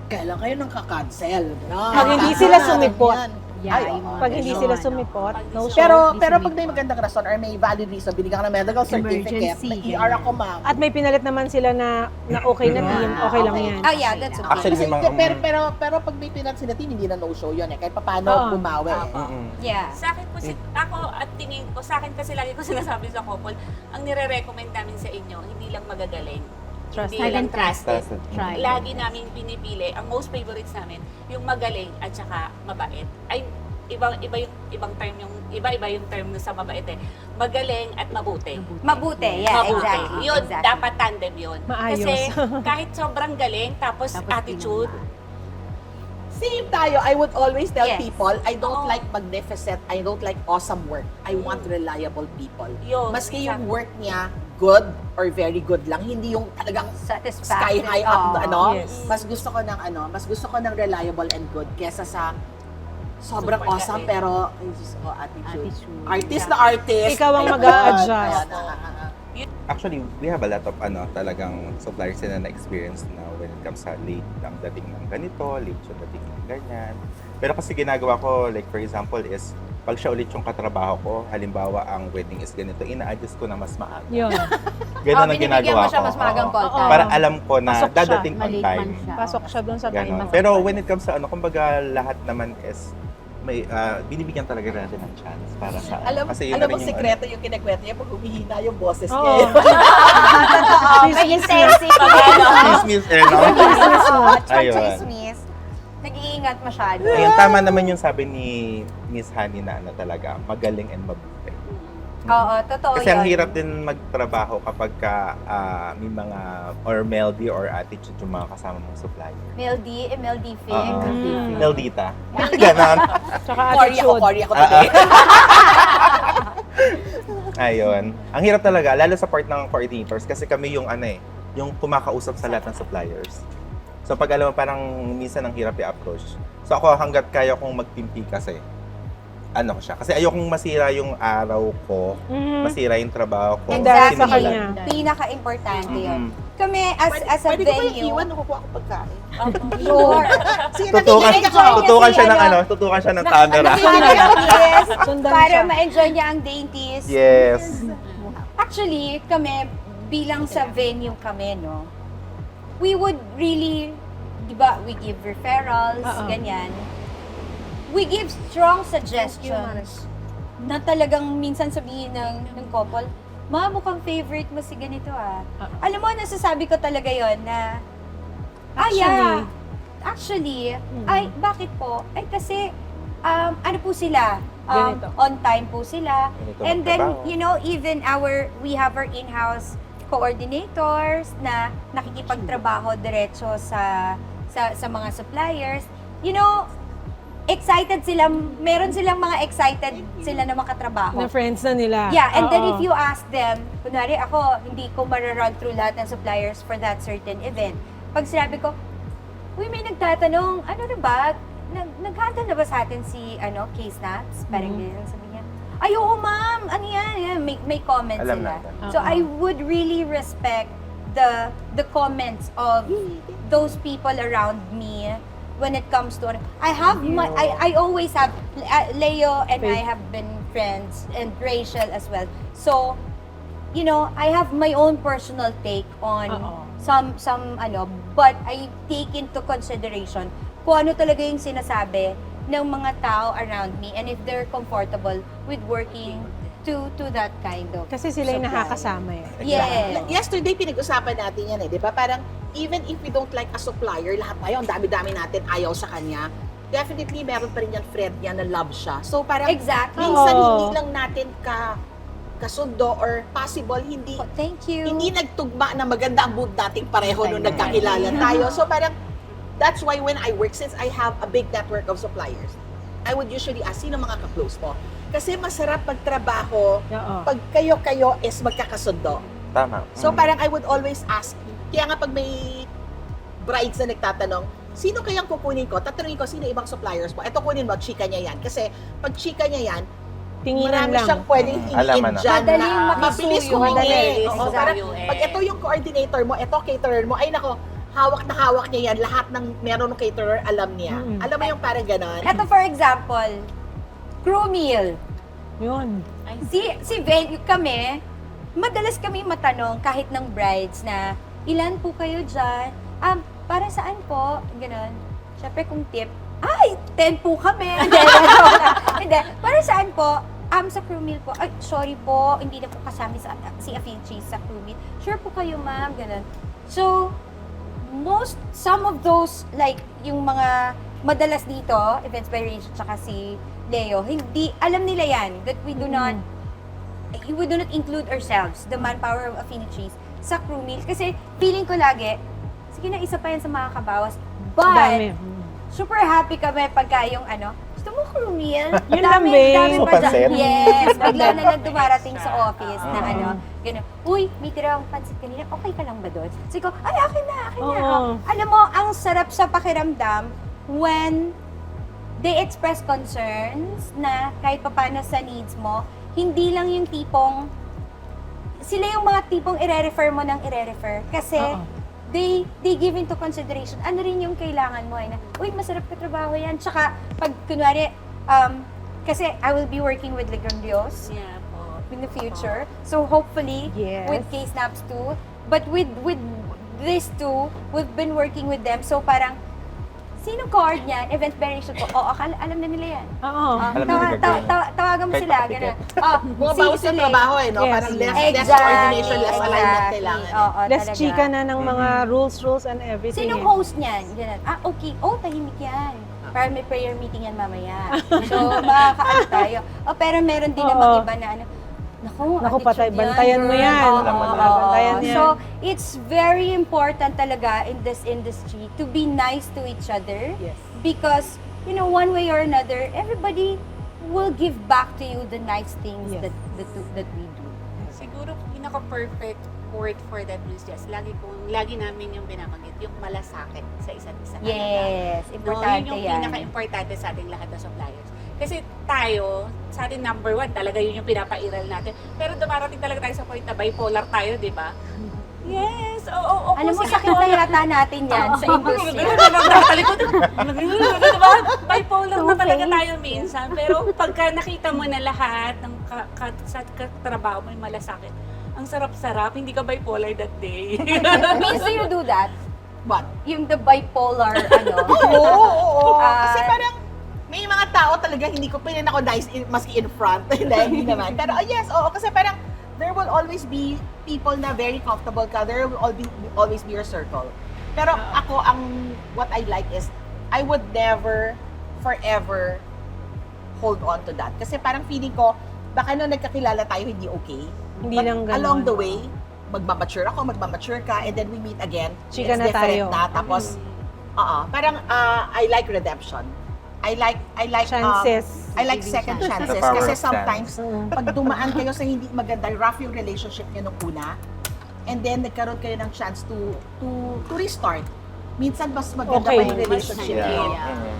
Speaker 3: Kailan kayo nang kakancel?
Speaker 5: Pag hindi sila sumipot.
Speaker 2: Yeah,
Speaker 3: Ay,
Speaker 2: yung
Speaker 3: oo.
Speaker 2: mga
Speaker 5: Pag hindi
Speaker 2: ganon.
Speaker 5: sila sumipot, no show.
Speaker 3: Pero pag may magandang rason or may valid reason, binigyan ka ng medical certificate,
Speaker 2: Emergency.
Speaker 3: na ER ako, ma'am.
Speaker 5: At may pinalit naman sila na okay na team, okay lang
Speaker 3: Okay.
Speaker 5: yan.
Speaker 1: Oh yeah, that's okay.
Speaker 4: Actually,
Speaker 3: Kasi,
Speaker 4: may mga...
Speaker 3: pero pag may pinat sila team, hindi na no-show yun eh. Kahit paano
Speaker 5: Oo.
Speaker 3: bumawi eh.
Speaker 4: Mm-mm.
Speaker 1: Yeah.
Speaker 6: Sa akin po, ako at tingin ko, sa akin kasi lagi ko sinasabi sa couple, ang nire-recommend namin sa inyo, hindi lang magagaling.
Speaker 5: Trusted.
Speaker 6: Hindi lang trusted.
Speaker 4: Trusted.
Speaker 2: Try.
Speaker 6: Lagi namin pinipili, ang most favorites namin, yung magaling at saka mabait. Ay, iba yung term yung term sa mabait eh. Magaling at mabuti.
Speaker 1: Mabuti, yeah,
Speaker 6: Mabuti.
Speaker 1: exactly.
Speaker 6: Yun,
Speaker 1: exactly.
Speaker 6: dapat tandem yun.
Speaker 5: Maayos.
Speaker 6: Kasi kahit sobrang galing, tapos attitude,
Speaker 3: Same tayo. I would always tell
Speaker 1: Yes.
Speaker 3: people, I don't
Speaker 6: Oo.
Speaker 3: like magnificent, I don't like awesome work. I want reliable people.
Speaker 6: Yun,
Speaker 3: Maski yung
Speaker 6: exactly.
Speaker 3: work niya, good or very good lang, hindi yung talagang sky
Speaker 1: Satisfactory.
Speaker 3: high up,
Speaker 1: Oh.
Speaker 5: Yes.
Speaker 3: Mas gusto ko ng reliable and good kesa sa sobrang
Speaker 6: Super
Speaker 3: awesome
Speaker 6: galing.
Speaker 3: pero ay, Diyos ko, attitude.
Speaker 2: Attitude.
Speaker 3: Artist na artist.
Speaker 5: Ikaw ang
Speaker 3: Ayun.
Speaker 5: mag-a-adjust.
Speaker 3: Ayan.
Speaker 4: Actually, we have a lot of talagang suppliers na na-experience na when it comes sa late ang dating ng ganito, late yung dating ng ganyan. Pero kasi ginagawa ko, like for example, is pag siya ulit yung katrabaho ko, halimbawa ang wedding is ganito, ina-adjust ko na mas maaga.
Speaker 5: Yun.
Speaker 4: Ganun ang
Speaker 1: binibigyan
Speaker 4: ginagawa
Speaker 1: mo siya
Speaker 4: ko.
Speaker 1: mas maagang
Speaker 4: Oo.
Speaker 1: call time.
Speaker 4: Para alam ko na
Speaker 5: Pasok siya.
Speaker 4: dadating on
Speaker 2: Maliit
Speaker 4: time.
Speaker 2: man siya.
Speaker 5: Pasok siya dun sa time.
Speaker 4: Ganon.
Speaker 5: na-
Speaker 4: Pero when it comes sa kumbaga lahat naman is may binibigyan talaga natin ng chance para sa
Speaker 3: Alam,
Speaker 4: kasi yun
Speaker 3: alam
Speaker 4: na
Speaker 3: mo,
Speaker 4: rin yung
Speaker 3: sikreto yung kinakwento niya pag humihina yung boses
Speaker 5: Oo.
Speaker 3: niya.
Speaker 1: May intensity.
Speaker 4: Chismis, no?
Speaker 1: At
Speaker 4: Ayun.
Speaker 1: chismis. Nag-iingat masyado.
Speaker 4: Ayun, tama naman yung sabi ni Miss Honey na talaga, magaling and mabuti.
Speaker 1: Oo, totoo
Speaker 4: Kasi ang
Speaker 1: yun.
Speaker 4: hirap din magtrabaho kapag ka, may mga or melody or attitude yung mga kasama mong supplier.
Speaker 1: MLD Fig.
Speaker 4: Meldita. Ganon.
Speaker 5: Tsaka
Speaker 3: Corey ako
Speaker 5: attitude.
Speaker 3: today.
Speaker 4: Ayun. Ang hirap talaga, lalo sa part ng coordinators kasi kami yung yung kumakausap sa lahat ng suppliers. So pag alam mo, parang minsan ang hirap i-approach. So ako hanggat kaya kong magtimpi kasi, ko siya. Kasi ayokong masira yung araw ko, masira yung trabaho ko.
Speaker 5: Dahil sa
Speaker 1: Exactly.
Speaker 5: kanya.
Speaker 1: Pinaka-importante yun.
Speaker 4: Mhm.
Speaker 1: Kami as a
Speaker 3: Pwede ko ba yung
Speaker 1: venue,
Speaker 3: iwan nung kukuha ko pagkain?
Speaker 1: sure.
Speaker 3: Sige,
Speaker 4: Tutukan,
Speaker 3: nakikinig ako.
Speaker 4: tutukan siya ng
Speaker 1: Ano,
Speaker 4: tutukan siya ng camera.
Speaker 1: Yes,
Speaker 5: Sundan
Speaker 1: para
Speaker 5: siya.
Speaker 1: ma-enjoy niya ang dainties.
Speaker 4: Yes.
Speaker 1: Actually, kami, bilang sa venue kami, no, we would really, di ba, we give referrals,
Speaker 5: Oo.
Speaker 1: ganyan. We give strong suggestions na talagang minsan sabihin ng couple, ma, mukhang favorite mo si ganito ah. Alam mo, nasasabi ko talaga yon na, actually, ay, bakit po? Ay, kasi, ano po sila,
Speaker 5: Ganito.
Speaker 1: on time po sila.
Speaker 4: Ganito
Speaker 1: And then,
Speaker 4: magtrabaho.
Speaker 1: you know, even we have our in-house coordinators na nakikipagtrabaho diretso sa mga suppliers. You know, excited sila, meron silang mga excited sila na makatrabaho.
Speaker 5: Na friends na nila.
Speaker 1: Yeah, and then
Speaker 5: Oo.
Speaker 1: if you ask them, kunwari ako, hindi ko mararun through lahat ng suppliers for that certain event. Pag sinabi ko, uy, may nagtatanong, ano na ba? Naghanda na ba sa atin si, Case Nuts? Parang ganyan sabi niya. Ay, oo ma'am, ano yan? May comments
Speaker 4: Alam
Speaker 1: sila.
Speaker 4: natin.
Speaker 1: So I would really respect the comments of those people around me when it comes to I always have Leo and I have been friends and Rachel as well. So, you know, I have my own personal take on some but I take into consideration kung ano talaga yung sinasabi ng mga tao around me and if they're comfortable with working to that kind of
Speaker 5: Kasi sila yung
Speaker 1: supply.
Speaker 5: nakakasama eh.
Speaker 1: Yes.
Speaker 3: Yesterday, pinag-usapan natin yan di ba? Parang, even if we don't like a supplier, lahat tayo, ang dami-dami natin ayaw sa kanya, definitely meron pa rin yan friend yan na love siya. So parang,
Speaker 1: Exactly.
Speaker 3: minsan
Speaker 5: Oo.
Speaker 3: hindi lang natin kasundo or possible, hindi
Speaker 1: Oh, thank you.
Speaker 3: hindi nagtugma na maganda ang mood nating pareho nung
Speaker 1: Ayun.
Speaker 3: nagkakilala tayo. So parang, that's why when I work, since I have a big network of suppliers, I would usually ask, sino mga ka-close mo? Kasi masarap magtrabaho
Speaker 5: Oo.
Speaker 3: pag kayo-kayo is magkakasundo.
Speaker 4: Tama.
Speaker 3: So parang I would always ask, kaya nga pag may brides na nagtatanong, sino kayang kukunin ko? Tatanungin ko, sino ibang suppliers mo? Ito kunin mo, chika niya yan. Kasi pag chika niya yan,
Speaker 5: Tinginan
Speaker 3: marami
Speaker 5: lang.
Speaker 3: siyang pwedeng
Speaker 4: Alaman
Speaker 3: hingin
Speaker 4: na.
Speaker 3: dyan
Speaker 1: Madaling
Speaker 3: na
Speaker 1: makisuyo.
Speaker 3: mabilis humingi.
Speaker 1: Madaling.
Speaker 3: Oo, parang pag ito yung coordinator mo, ito caterer mo, ay nako, hawak na hawak niya yan. Lahat ng meron ng caterer, alam niya.
Speaker 5: Mm.
Speaker 3: Alam mo yung parang ganon?
Speaker 1: Ito for example, crew meal.
Speaker 5: Yun.
Speaker 1: Si venue kami, madalas kami matanong kahit ng brides na ilan po kayo dyan? Para saan po? Ganon. Siyempre kung tip, ay, 10 po kami. Hindi. Para saan po? Sa crew meal po. Ay, sorry po, hindi na po kasama si Afichi sa crew meal. Sure po kayo, ma'am. Ganon. So, some of those, like, yung mga madalas dito, Events by Rachel, tsaka si Leo, hindi, alam nila yan, that we do not include ourselves, the manpower of Affinities, sa crew meal. Kasi feeling ko lagi, sige na, isa pa yan sa mga kabawas. But,
Speaker 5: Dami.
Speaker 1: super happy kami pagka yung gusto mo crew meal?
Speaker 5: Yun lang, babe.
Speaker 1: Dami
Speaker 4: Gusto
Speaker 1: pa dyan.
Speaker 4: pansit?
Speaker 1: Yes, bigla na lang dumarating sa office na
Speaker 4: Oo.
Speaker 1: gano'n. Uy, may tirang pansit kanina, okay ka lang ba doon? Sige ko, ay, akin na.
Speaker 5: Oo.
Speaker 1: Alam mo, ang sarap sa pakiramdam when they express concerns na kahit papaano sa needs mo, hindi lang yung tipong, sila yung mga tipong ire-refer mo ng ire-refer. Kasi,
Speaker 5: Oo.
Speaker 1: they give into consideration, ano rin yung kailangan mo, na, uy, masarap ka trabaho yan. Tsaka, pag kunwari, kasi I will be working with Legrandios
Speaker 6: Yeah po.
Speaker 1: in the future. So hopefully,
Speaker 5: Yes.
Speaker 1: with K-Snaps too. But with these two, we've been working with them. So parang, sino card niyan? Event variation ko. Oo, alam na nila yan.
Speaker 5: Oo.
Speaker 4: Alam na nila
Speaker 1: Tawagan mo
Speaker 4: Kahit
Speaker 1: sila.
Speaker 4: pa-ticket.
Speaker 1: Gano'n.
Speaker 3: Mga bawas sa trabaho eh, no?
Speaker 5: Yes.
Speaker 3: Parang less
Speaker 1: Exactly,
Speaker 3: coordination, less alignment kailangan.
Speaker 1: Oo,
Speaker 5: Less
Speaker 1: talaga.
Speaker 5: chika na ng mga rules and everything.
Speaker 1: Sinong host niyan? Ganun. Okay. Tahimik yan. Para may prayer meeting yan mamaya. So, makakaano tayo. Pero meron din namang iba na Naku,
Speaker 5: Patay,
Speaker 1: attitude
Speaker 5: bantayan mo
Speaker 1: girl.
Speaker 5: yan.
Speaker 1: Oo,
Speaker 4: Alam mo na.
Speaker 1: oo.
Speaker 5: Bantayan yan.
Speaker 1: So, it's very important talaga in this industry to be nice to each other.
Speaker 5: Yes.
Speaker 1: Because, one way or another, everybody will give back to you the nice things
Speaker 5: Yes.
Speaker 1: that we do.
Speaker 6: Siguro pinaka-perfect word for that is just lagi namin yung binabanggit, yung malasakit sa isa't isa.
Speaker 1: Yes, importante
Speaker 6: yun yung
Speaker 1: yan.
Speaker 6: pinaka-importante sa ating lahat na suppliers. Kasi tayo, sa atin number one, talaga yun yung pinapairal natin. Pero dumarating talaga tayo sa point na bipolar tayo, di ba? Yes, oo.
Speaker 1: Alam mo, sakit na yata natin yan sa industry.
Speaker 6: Bipolar na talaga tayo minsan. Pero pagka nakita mo na lahat ng sa katrabaho mo yung malasakit, ang sarap-sarap, hindi ka bipolar that day.
Speaker 1: Means do you do that?
Speaker 3: What?
Speaker 1: Yung the bipolar,
Speaker 3: Oo.
Speaker 1: Ah,
Speaker 3: Kasi parang may mga tao talaga hindi ko pinanakonize maski in front. Hindi naman. Pero yes, oo. Kasi parang there will always be people na very comfortable ka. There will always be your circle. Pero ako, what I like is, I would never, forever, hold on to that. Kasi parang feeling ko, baka nung nagkakilala tayo, hindi okay.
Speaker 5: Hindi
Speaker 3: But
Speaker 5: lang ganun.
Speaker 3: along the way, magmamature ako, magmamature ka, and then we meet again.
Speaker 5: Chika
Speaker 3: It's
Speaker 5: na
Speaker 3: different
Speaker 5: tayo.
Speaker 3: na. Tapos, parang I like redemption. I like
Speaker 5: Chances.
Speaker 3: I like second chances
Speaker 4: The power
Speaker 3: kasi
Speaker 4: of
Speaker 3: sometimes
Speaker 5: Mm.
Speaker 3: pag dumaan kayo sa hindi maganda, rough yung relationship niyo nung una, and then nagkaroon kayo ng chance to restart. Minsan mas maganda
Speaker 5: Okay.
Speaker 3: pa yung relationship
Speaker 4: Yeah.
Speaker 3: niyo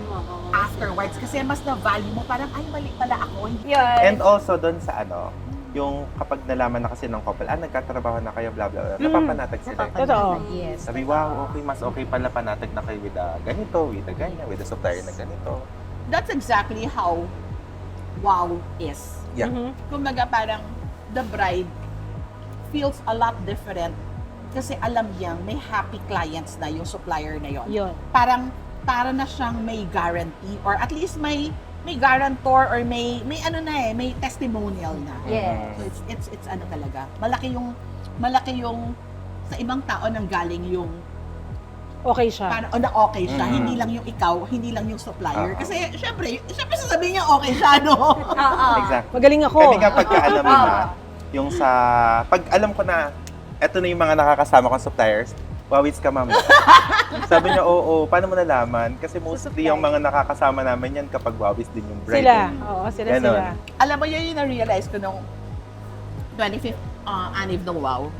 Speaker 6: Oo.
Speaker 3: afterwards kasi mas na-value mo parang ay mali pala ako.
Speaker 1: Yun.
Speaker 4: And also doon sa yung kapag nalaman na kasi ng couple, nagkatrabaho na kayo, blah, blah, blah, napapanatag sila.
Speaker 5: Totoo.
Speaker 2: Yes.
Speaker 4: Sabi, wow, okay, mas okay pala panatag na kayo with ganito, with ganyan, with the supplier na ganito.
Speaker 3: That's exactly how wow is.
Speaker 4: Yeah.
Speaker 5: Mhm.
Speaker 3: Kumbaga parang the bride feels a lot different kasi alam niyang may happy clients na yung supplier na yon.
Speaker 5: Yun.
Speaker 3: Parang para na siyang may guarantee or at least may guarantor or may may testimonial na.
Speaker 1: Yes.
Speaker 3: So it's ano talaga. Malaki yung sa ibang tao nang galing yung
Speaker 5: Okay siya.
Speaker 3: na okay siya,
Speaker 4: Mhm.
Speaker 3: hindi lang yung ikaw, hindi lang yung supplier.
Speaker 4: Oo.
Speaker 3: Kasi syempre sasabihin niya okay siya, no?
Speaker 1: Oo.
Speaker 4: Exactly.
Speaker 5: Magaling ako.
Speaker 4: Kami nga pagka alam mo na, yung pag alam ko na, eto na yung mga nakakasama kong suppliers, wawits ka, ma'am. Sabi niya, oo, paano mo nalaman? Kasi mostly yung mga nakakasama namin yan kapag wawis din yung bride.
Speaker 5: Sila. Oo, sila.
Speaker 4: Ganon.
Speaker 3: Alam mo, yun yung na-realize ko nung 25th anniv ng WOW.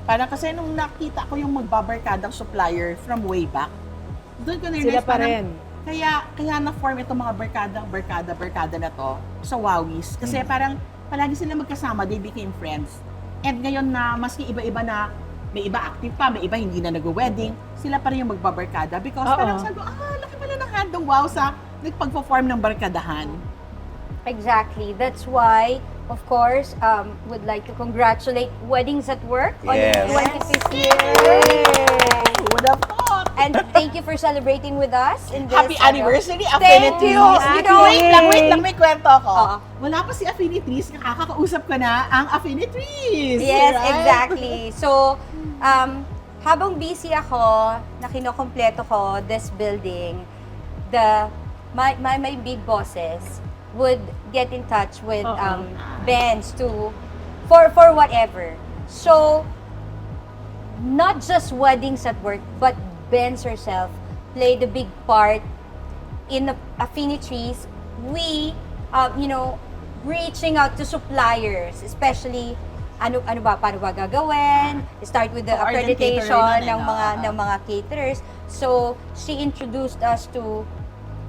Speaker 3: Parang kasi nung nakita ko yung magbabarkadang supplier from way back, doon ko na-realize
Speaker 5: Sila pa rin.
Speaker 3: Kaya na-form itong mga barkada na to sa Wowis. Kasi parang palagi sila magkasama, they became friends. And ngayon na maski iba-iba na, may iba active pa, may iba hindi na nag-wedding, sila pa rin yung magbabarkada. Because
Speaker 5: Oo.
Speaker 3: parang sabi ko, laki pala ng handong WOW sa nagpag-form ng barkadahan.
Speaker 1: Exactly. That's why, of course, would like to congratulate Weddings at Work on its
Speaker 4: Yes.
Speaker 1: 25th year.
Speaker 3: Who would have thought?
Speaker 1: And thank you for celebrating with us in this.
Speaker 3: Happy anniversary,
Speaker 1: Thank you.
Speaker 3: Affinities!
Speaker 1: You know,
Speaker 3: Wait lang, may kwento ako.
Speaker 1: Oo.
Speaker 3: Wala pa si Affinities, nakakausap ko na ang Affinities!
Speaker 1: Yes,
Speaker 3: right?
Speaker 1: exactly. So, habang busy ako, na kinokompleto ko this building, my big bosses would get in touch with
Speaker 5: Oo.
Speaker 1: Benz for whatever. So, not just Weddings at Work, but Benz herself played a big part in the Affinities. We, reaching out to suppliers, especially paano ba gagawin? Start with the
Speaker 3: Oh, Argent
Speaker 1: accreditation
Speaker 3: catering
Speaker 1: ng
Speaker 3: nun,
Speaker 1: ng mga caterers. So, she introduced us to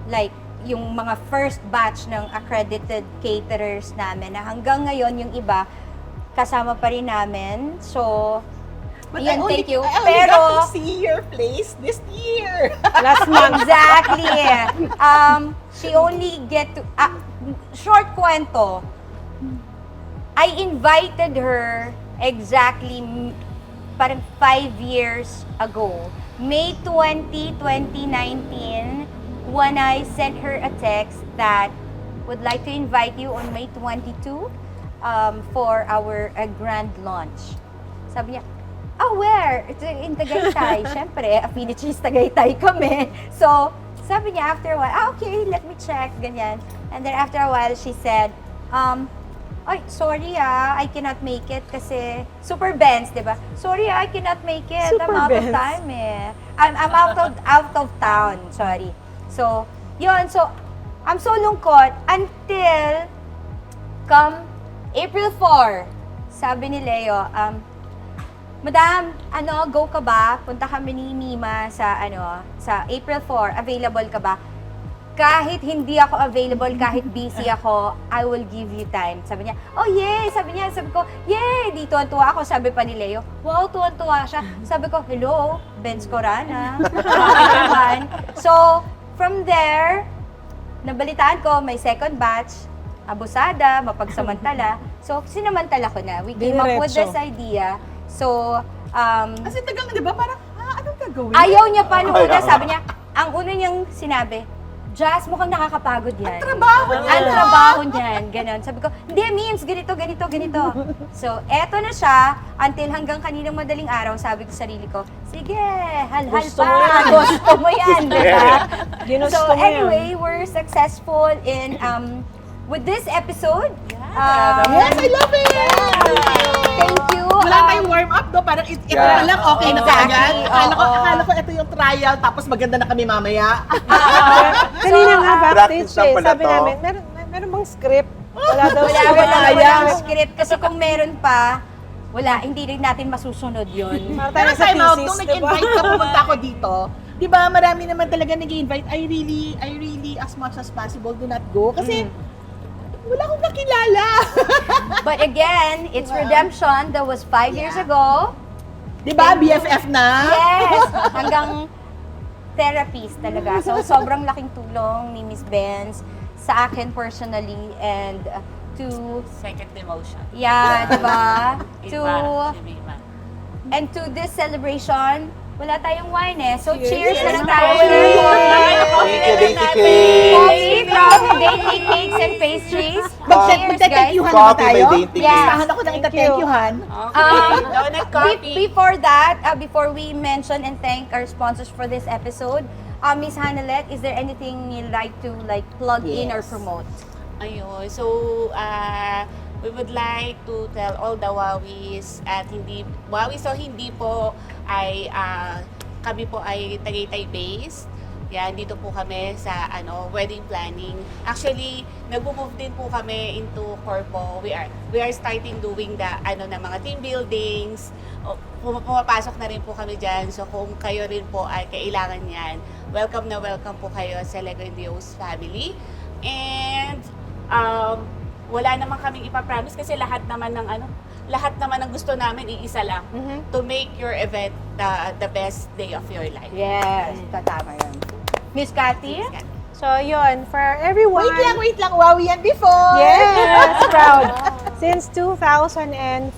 Speaker 1: like yung mga first batch ng accredited caterers namin na hanggang ngayon yung iba kasama pa rin namin. So,
Speaker 3: But
Speaker 1: Yun, thank you.
Speaker 3: I only
Speaker 1: Pero-
Speaker 3: got to see your place this year.
Speaker 5: Last month.
Speaker 1: Exactly. She only get to... short kwento. I invited her exactly parang 5 years ago. May 20, 2019, when I sent her a text that would like to invite you on May 22 for our grand launch. Sabi niya, where? It's in Tagaytay. Siyempre, Affinities Tagaytay kami. So, sabi niya after a while, okay, let me check, ganyan. And then after a while, she said, sorry I cannot make it kasi Super Benz, di ba? Sorry I cannot make it.
Speaker 5: Super
Speaker 1: I'm out
Speaker 5: Benz.
Speaker 1: of time eh. I'm out of town, sorry. So, yun. So, I'm so lungkot until come April 4. Sabi ni Leo, Madam, go ka ba? Punta kami ni Mima sa April 4. Available ka ba? Kahit hindi ako available, kahit busy ako, I will give you time. Sabi niya, oh yay! Sabi ko, yay! Di tuwan-tuwa ako. Sabi pa ni Leo, wow, tuwan-tuwa siya. Sabi ko, hello, Benz Corana. So, from there, nabalitaan ko, may second batch, abusada, mapagsamantala. So, sinamantala ko na. We came up with
Speaker 5: Diretso.
Speaker 1: this idea. So,
Speaker 3: Kasi tagang, di ba, parang, anong gagawin?
Speaker 1: ayaw niya pa nung una, sabi niya, ang una niyang sinabi, Jazz, mukhang nakakapagod yan.
Speaker 3: Trabaho niya.
Speaker 1: Ang trabaho niyan, ganon. Sabi ko, hindi, means, ganito. So, eto na siya, until hanggang kaninang madaling araw, sabi ko sa sarili ko, sige, halhal
Speaker 5: Gusto
Speaker 1: pa,
Speaker 5: mo yan.
Speaker 1: gusto mo yan, diba?
Speaker 5: Ginusto
Speaker 1: So,
Speaker 5: mo yan.
Speaker 1: anyway, we're successful in, with this episode.
Speaker 3: Yes, I love it!
Speaker 1: Thank you.
Speaker 3: Wala tayong warm up, no? Parang ito
Speaker 4: Yeah.
Speaker 3: na lang, okay na
Speaker 1: Exactly.
Speaker 3: agad.
Speaker 1: Oo.
Speaker 3: Akala ko ito yung trial, tapos maganda na kami mamaya.
Speaker 5: Kanina nga backstage
Speaker 4: practice lang pala
Speaker 5: sabi
Speaker 4: to.
Speaker 5: namin, meron bang script? Wala daw
Speaker 1: Wala
Speaker 5: script.
Speaker 1: script. Kasi kung meron pa, hindi rin natin masusunod yun.
Speaker 5: Para
Speaker 3: Pero
Speaker 5: tayo sa
Speaker 3: time out,
Speaker 5: thesis,
Speaker 3: nung
Speaker 5: di ba?
Speaker 3: nag-invite ka, pumunta ako dito, di ba, marami naman talaga nag-invite. I really, as much as possible, do not go. Kasi, wala akong nakilala.
Speaker 1: But again, it's redemption. That was 5 years ago.
Speaker 3: Di ba, BFF na?
Speaker 1: Yes! Hanggang therapies talaga. So, sobrang laking tulong ni Miss Benz sa akin personally and to,
Speaker 6: Second demotion.
Speaker 1: yeah, diba? To,
Speaker 6: Si Mima.
Speaker 1: and to this celebration, wala tayong wine eh. So, cheers na lang
Speaker 3: Cheers.
Speaker 1: tayo.
Speaker 4: Thank you, Daisy Cake!
Speaker 1: Coffee from Dainty Cakes and Pastries. Cheers, guys.
Speaker 3: Magte-thank-youhan ba
Speaker 4: Coffee by
Speaker 3: tayo?
Speaker 4: Dainty
Speaker 1: Yes.
Speaker 3: Listahan ako ng ita-thank-youhan.
Speaker 6: Okay. Donut coffee.
Speaker 1: Before that, before we mention and thank our sponsors for this episode, Miss Hannah, is there anything you'd like to plug in or
Speaker 3: Yes.
Speaker 1: promote?
Speaker 6: Ayun. So, we would like to tell all the Wawis at hindi po ay kami po ay Tagaytay based. Yan, dito po kami sa wedding planning. Actually, nag-move din po kami into Corpo. We are starting doing the na mga team buildings. Pumapasok na rin po kami diyan. So kung kayo rin po ay kailangan yan, welcome na welcome po kayo sa Lego Indios family. And wala naman kaming ipapromise kasi lahat naman ng gusto namin iisa lang to make your event the best day of your life.
Speaker 1: Yes, tatama yun. Miss Cathy?
Speaker 5: So, yun, for everyone.
Speaker 3: Wait lang, Wawi yan before.
Speaker 5: Yes, proud. Since 2004,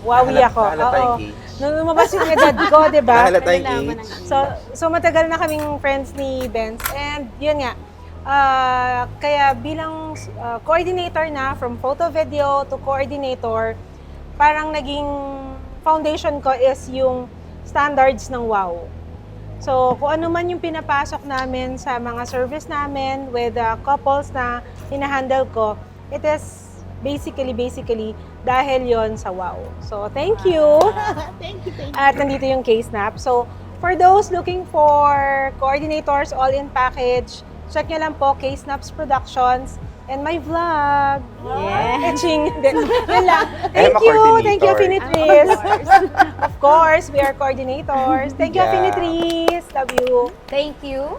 Speaker 5: Wawi ako.
Speaker 4: Nahalata yung
Speaker 5: Oo.
Speaker 4: age.
Speaker 5: Nung lumabas yung edad ko, di ba?
Speaker 4: Nahalata yung age.
Speaker 5: So matagal na kaming friends ni Benz. And yun nga, kaya bilang coordinator na, from photo video to coordinator, parang naging foundation ko is yung standards ng WOW. So, kung ano man yung pinapasok namin sa mga service namin with couples na hinahandle ko, it is basically dahil yon sa WOW. So, thank you.
Speaker 3: Thank you.
Speaker 5: At nandito yung K-Snap. So, for those looking for coordinators all-in package, check nyo lang po K-Snaps Productions and my vlog.
Speaker 1: Yeah.
Speaker 5: Etching. Yun lang.
Speaker 4: I'm a
Speaker 5: Thank you,
Speaker 4: coordinator.
Speaker 5: Affinities. Of course, we are coordinators. Thank you,
Speaker 4: Yeah.
Speaker 5: Affinities. Love you.
Speaker 1: Thank you.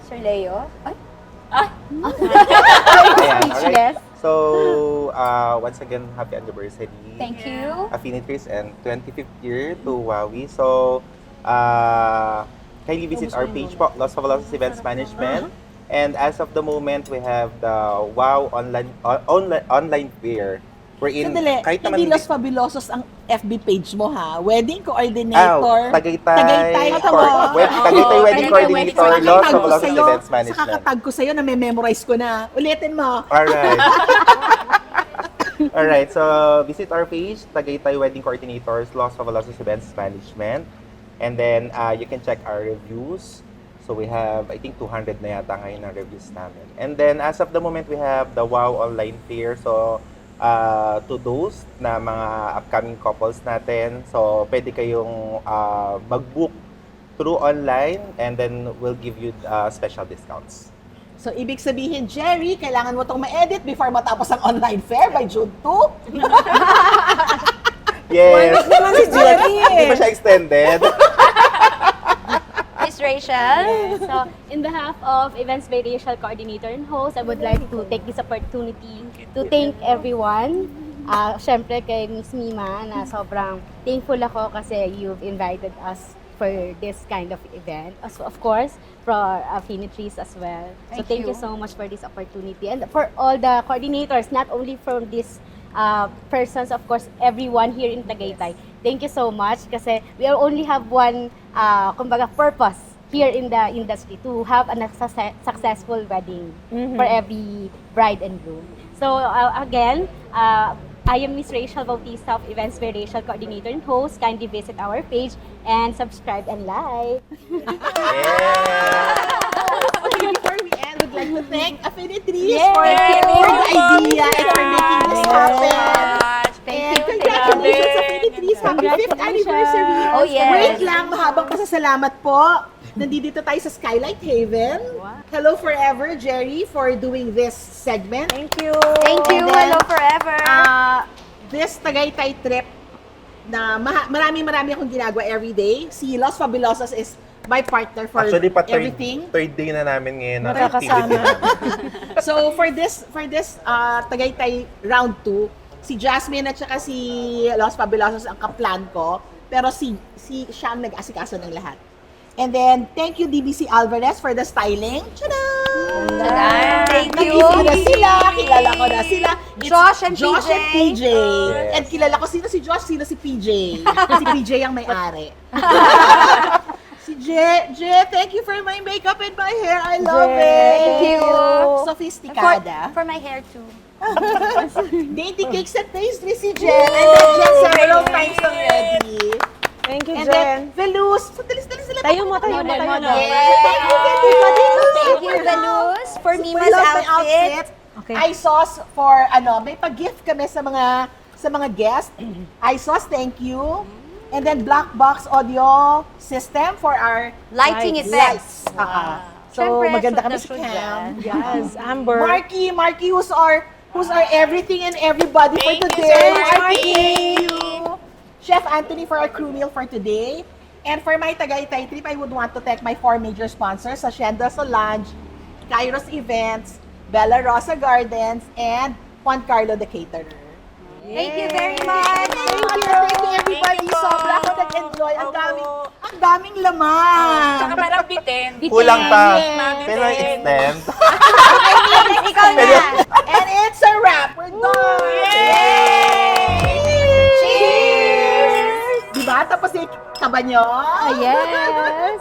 Speaker 1: Sir Leo? Ay,
Speaker 4: Ayan, alright.
Speaker 1: speechless.
Speaker 4: So, once again, happy anniversary.
Speaker 1: Thank you.
Speaker 4: Affinities and 25th year to Wowie. So, kindly visit our page po, Los Fabulosos Events Management. And as of the moment, we have the Wow online fair.
Speaker 3: Sandali,
Speaker 4: Kahit naman
Speaker 3: hindi Los Fabulosos ang FB page mo ha. Wedding coordinator.
Speaker 4: Tagaytay
Speaker 3: Tagaytay
Speaker 4: Wedding Coordinator, Los Fabulosos Events
Speaker 3: Sa
Speaker 4: Management.
Speaker 3: kakatag ko sa'yo, na-memorize ko na. Ulitin mo.
Speaker 4: Alright. Alright, so visit our page, Tagaytay Wedding Coordinators, Los Fabulosos Events Management. And then you can check our reviews. So we have, I think, 200 na yata ngayon na reviews namin. And then as of the moment, we have the Wow Online Fair. So to those na mga upcoming couples natin, so pwede kayong mag-book through online and then we'll give you special discounts.
Speaker 3: So, ibig sabihin, Jerry, kailangan mo itong ma-edit before matapos ang online fair by June 2.
Speaker 4: Yes!
Speaker 5: naman si Jerry eh.
Speaker 4: Hindi pa siya extended.
Speaker 1: Miss Rachel.
Speaker 2: So, in behalf of Events by Rachel Coordinator and Host, I would like to take this opportunity to thank everyone. Siyempre kay Miss Mima na sobrang thankful ako kasi you've invited us for this kind of event. Also, of course, for Affinities as well. So, thank you so much for this opportunity. And for all the coordinators, not only from this persons, of course, everyone here in Tagaytay. Thank you so much kasi we only have one kumbaga purpose here in the industry to have a successful wedding for every bride and groom. So again, I am Miss Rachel Bautista of Events by Rachel Coordinator and Host. Kindly visit our page and subscribe and like.
Speaker 3: Before we end, we'd like to thank Affinities
Speaker 2: Yes.
Speaker 3: for the idea and for making this happen.
Speaker 1: Thank you.
Speaker 3: Congratulations, Affinities! Happy 5th anniversary!
Speaker 1: Oh, yes.
Speaker 3: Wait lang, mahabang pasasalamat po. Nandito tayo sa Skylight Haven. Hello forever, Jerry, for doing this segment.
Speaker 5: Thank you.
Speaker 1: Thank you.
Speaker 3: And then,
Speaker 1: Hello forever.
Speaker 3: This Tagaytay trip na marami akong ginagawa every day. Si Los Fabulosos is my partner for
Speaker 4: Actually,
Speaker 3: everything.
Speaker 4: third day na namin ngayon. na
Speaker 5: Magkakasama.
Speaker 4: activity.
Speaker 3: So for this Tagaytay round 2, si Jasmine at saka si Los Fabulosos ang kaplan ko, pero si siya ang nag-asikaso ng lahat. And then thank you DBC Alvarez for the styling. Tada!
Speaker 1: Thank you.
Speaker 3: Nag-isip na sila, kilala ko na sila. It's
Speaker 1: Josh and
Speaker 3: Josh
Speaker 1: PJ.
Speaker 3: and PJ.
Speaker 4: Yes.
Speaker 3: And kilala ko sino si Josh, sino si PJ. Si PJ ang may-ari. Si Je, thank you for my makeup and my hair. I love it.
Speaker 1: Thank you.
Speaker 3: Sophisticada.
Speaker 1: For my hair too.
Speaker 3: Dainty cakes and pastries si Jen. I met Jen several times already.
Speaker 5: Thank you,
Speaker 3: And
Speaker 5: Jen.
Speaker 3: then, Velus. So, dalis sila.
Speaker 5: Tayo mo.
Speaker 1: Model.
Speaker 3: Yes. Thank you, Velus.
Speaker 1: Thank you, Velus, for
Speaker 3: Super
Speaker 1: Mima's
Speaker 3: love my
Speaker 1: outfit.
Speaker 5: Okay.
Speaker 3: I sauce for, may pag-gift kami sa mga guests. I sauce, thank you. And then, Black Box Audio System for our
Speaker 1: Lighting
Speaker 3: lights.
Speaker 1: effects.
Speaker 3: So,
Speaker 1: Syempre,
Speaker 3: maganda
Speaker 1: shoot
Speaker 3: kami
Speaker 1: na
Speaker 3: si
Speaker 1: shoot
Speaker 3: Cam.
Speaker 5: Yes, Amber.
Speaker 3: Marky, who's our everything and everybody for
Speaker 6: Thank you
Speaker 3: today.
Speaker 6: so much,
Speaker 3: Marky.
Speaker 6: Marky.
Speaker 3: Chef Anthony for our crew meal for today. And for my Tagaytay trip, I would want to thank my 4 major sponsors, Hacienda Solange, Kairos Events, Bella Rosa Gardens, and Juan Carlo the Caterer.
Speaker 1: Thank you very much.
Speaker 3: Thank you everybody.
Speaker 6: Thank you po.
Speaker 3: Sobra ako nag-enjoy.
Speaker 6: Opo.
Speaker 3: Ang daming laman.
Speaker 6: Tsaka parang bitin.
Speaker 4: Kulang pa.
Speaker 3: Yes.
Speaker 4: Pero extend.
Speaker 1: Ikaw na.
Speaker 3: And it's a wrap. We're done.
Speaker 1: Cheers!
Speaker 3: Diba? Tapos kaba nyo?
Speaker 2: Yes!